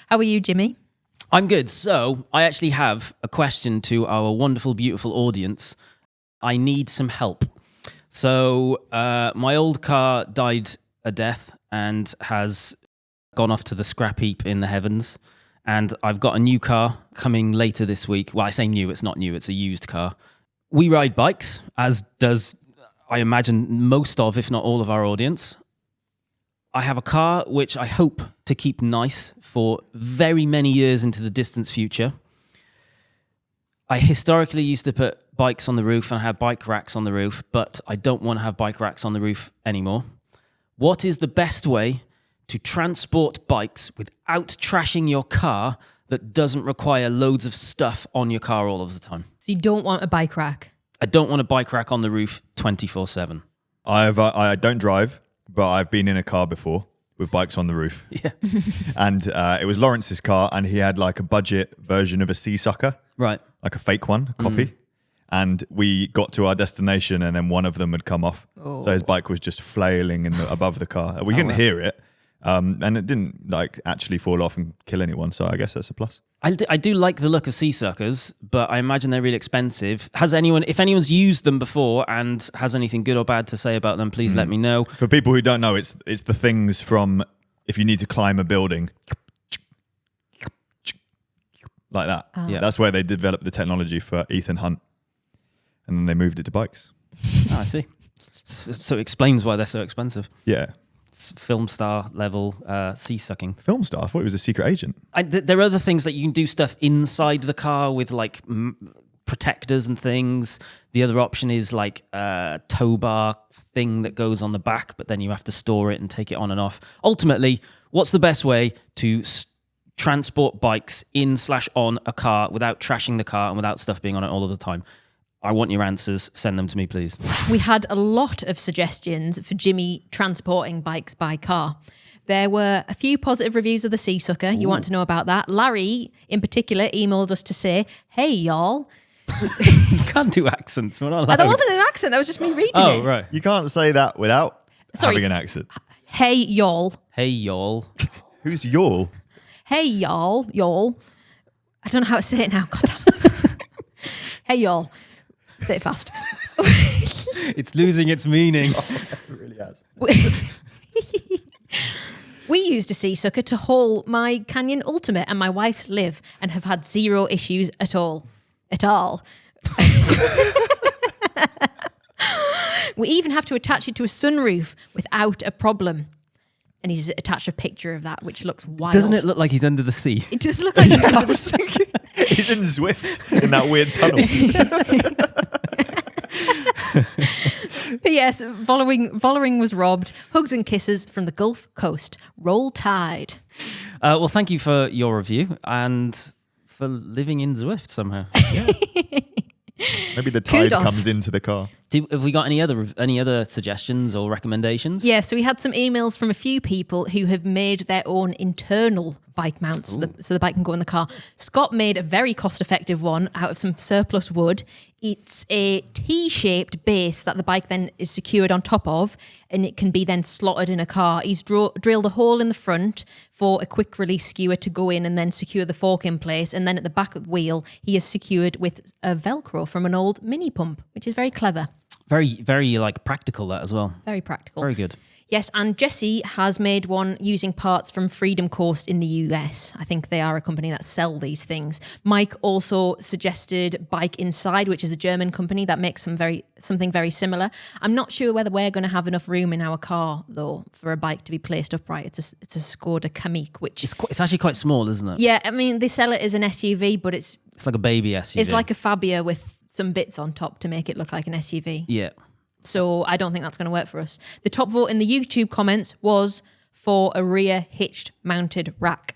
How are you, Jimmy? I'm good. So I actually have a question to our wonderful, beautiful audience. I need some help. So my old car died a death and has gone off to the scrap heap in the heavens. And I've got a new car coming later this week. Well, I say new, it's not new, it's a used car. We ride bikes, as does, I imagine, most of, if not all of our audience. I have a car which I hope to keep nice for very many years into the distant future. I historically used to put bikes on the roof and I had bike racks on the roof, but I don't want to have bike racks on the roof anymore. What is the best way to transport bikes without trashing your car that doesn't require loads of stuff on your car all of the time? So you don't want a bike rack? I don't want a bike rack on the roof 24/7. I don't drive, but I've been in a car before with bikes on the roof. Yeah. And it was Lawrence's car, and he had like a budget version of a Silca, Right. like a fake one, a copy. And we got to our destination, and then one of them had come off. Oh. So his bike was just flailing above the car. We couldn't hear it, and it didn't like actually fall off and kill anyone. So I guess that's a plus. I do like the look of Silcas, but I imagine they're really expensive. If anyone's used them before and has anything good or bad to say about them, please let me know. For people who don't know, it's the things from if you need to climb a building, like that. Yeah. That's where they developed the technology for Ethan Hunt, and then they moved it to bikes. I see. So it explains why they're so expensive. Yeah. It's film star level sea sucking. Film star? I thought he was a secret agent. There are other things that you can do stuff inside the car with like protectors and things. The other option is like a tow bar thing that goes on the back, but then you have to store it and take it on and off. Ultimately, what's the best way to transport bikes in/on a car without trashing the car and without stuff being on it all of the time? I want your answers. Send them to me, please. We had a lot of suggestions for Jimmy transporting bikes by car. There were a few positive reviews of the Silca. You want to know about that? Larry, in particular, emailed us to say, "Hey, y'all." You can't do accents. We're not allowed. That wasn't an accent. That was just me reading it. Oh, right. You can't say that without having an accent. Hey, y'all. Hey, y'all. Who's y'all? Hey, y'all. I don't know how to say it now. God damn. Hey, y'all. Say it fast. It's losing its meaning. It really has. We used a Silca to haul my Canyon Ultimate and my wife's Liv and have had zero issues at all. At all. We even have to attach it to a sunroof without a problem. And he's attached a picture of that, which looks wild. Doesn't it look like he's under the sea? It does look like he's under the sea. He's in Zwift in that weird tunnel. P.S. Following was robbed. Hugs and kisses from the Gulf Coast. Roll Tide. Well, thank you for your review and for living in Zwift somehow. Yeah. Maybe the tide Kudos. comes into the car. Have we got any other suggestions or recommendations? Yeah, so we had some emails from a few people who have made their own internal bike mounts so the bike can go in the car. Scott made a very cost-effective one out of some surplus wood. It's a T-shaped base that the bike then is secured on top of, and it can be then slotted in a car. He's drilled a hole in the front for a quick release skewer to go in and then secure the fork in place. And then at the back of the wheel, he is secured with a Velcro from an old mini pump, which is very clever. Very, very like practical that as well. Very practical. Very good. Yes, and Jesse has made one using parts from Freedom Coast in the US. I think they are a company that sell these things. Mike also suggested Bike Inside, which is a German company that makes something very similar. I'm not sure whether we're going to have enough room in our car, though, for a bike to be placed upright. It's a Skoda Kamiq, which... It's actually quite small, isn't it? Yeah, I mean, they sell it as an SUV, but it's like a baby SUV. It's like a Fabia with some bits on top to make it look like an SUV. Yeah. So I don't think that's going to work for us. The top vote in the YouTube comments was for a rear hitched mounted rack.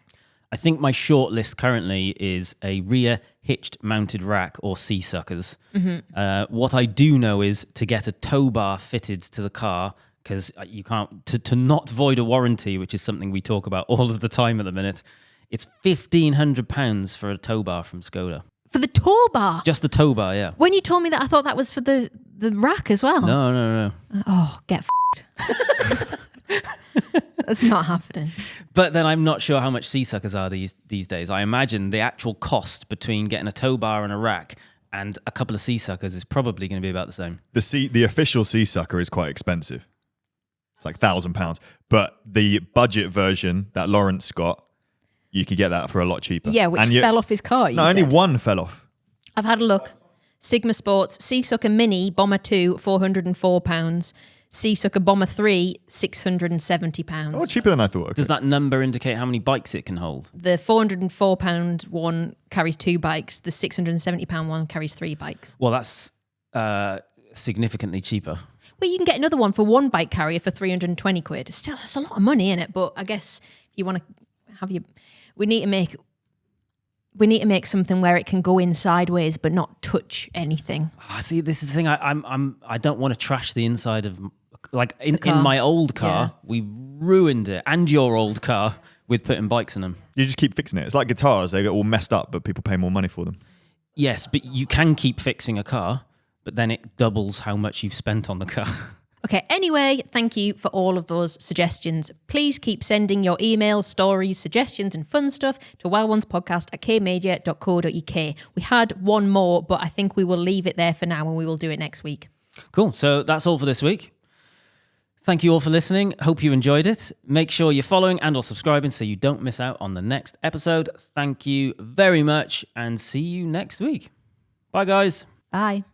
I think my short list currently is a rear hitched mounted rack or Silcas. Mm-hmm. What I do know is to get a tow bar fitted to the car, because you can't, to not void a warranty, which is something we talk about all of the time at the minute, it's £1,500 for a tow bar from Skoda. For the tow bar? Just the tow bar, yeah. When you told me that, I thought that was for the rack as well. No. Oh, get f***ed. That's not happening. But then I'm not sure how much sea suckers are these days. I imagine the actual cost between getting a tow bar and a rack and a couple of sea suckers is probably going to be about the same. The official sea sucker is quite expensive. It's like £1,000. But the budget version that Lawrence got, you could get that for a lot cheaper. Yeah, which fell off his car. No, only one fell off. I've had a look. Sigma Sports Sea Sucker Mini Bomber 2, £404. Sea Sucker Bomber 3, £670. Oh, cheaper than I thought. Okay. Does that number indicate how many bikes it can hold? The £404 one carries 2 bikes. The £670 one carries 3 bikes. Well, that's significantly cheaper. Well, you can get another one for 1 bike carrier for 320 quid. Still, that's a lot of money in it. But I guess if you want to have we need to make something where it can go in sideways but not touch anything. See, this is the thing. I don't want to trash the inside of in my old car. Yeah. We ruined it, and your old car with putting bikes in them. You just keep fixing it. It's like guitars; they get all messed up, but people pay more money for them. Yes, but you can keep fixing a car, but then it doubles how much you've spent on the car. Okay, anyway, thank you for all of those suggestions. Please keep sending your emails, stories, suggestions and fun stuff to wildonespodcast@kmedia.co.uk. We had one more, but I think we will leave it there for now and we will do it next week. Cool, so that's all for this week. Thank you all for listening. Hope you enjoyed it. Make sure you're following and or subscribing so you don't miss out on the next episode. Thank you very much and see you next week. Bye, guys. Bye.